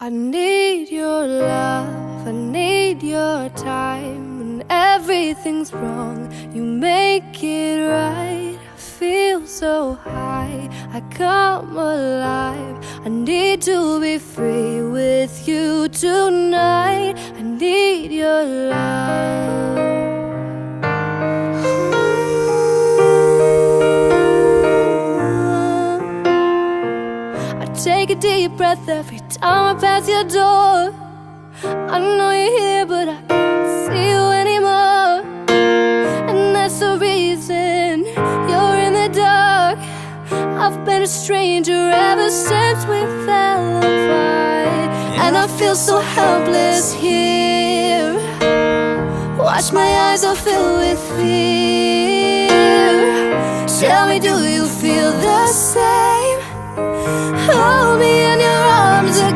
I need your love, I need your time. When everything's wrong, you make it right. I feel so high, I come alive. I need to be free with you tonight. I need your love. Take a deep breath every time I pass your door. I know you're here, but I can't see you anymore. And that's the reason you're in the dark. I've been a stranger ever since we fell apart. And I feel so helpless here. Watch my eyes are filled with fear. Tell me, do you feel the same? Hold me in your arms again.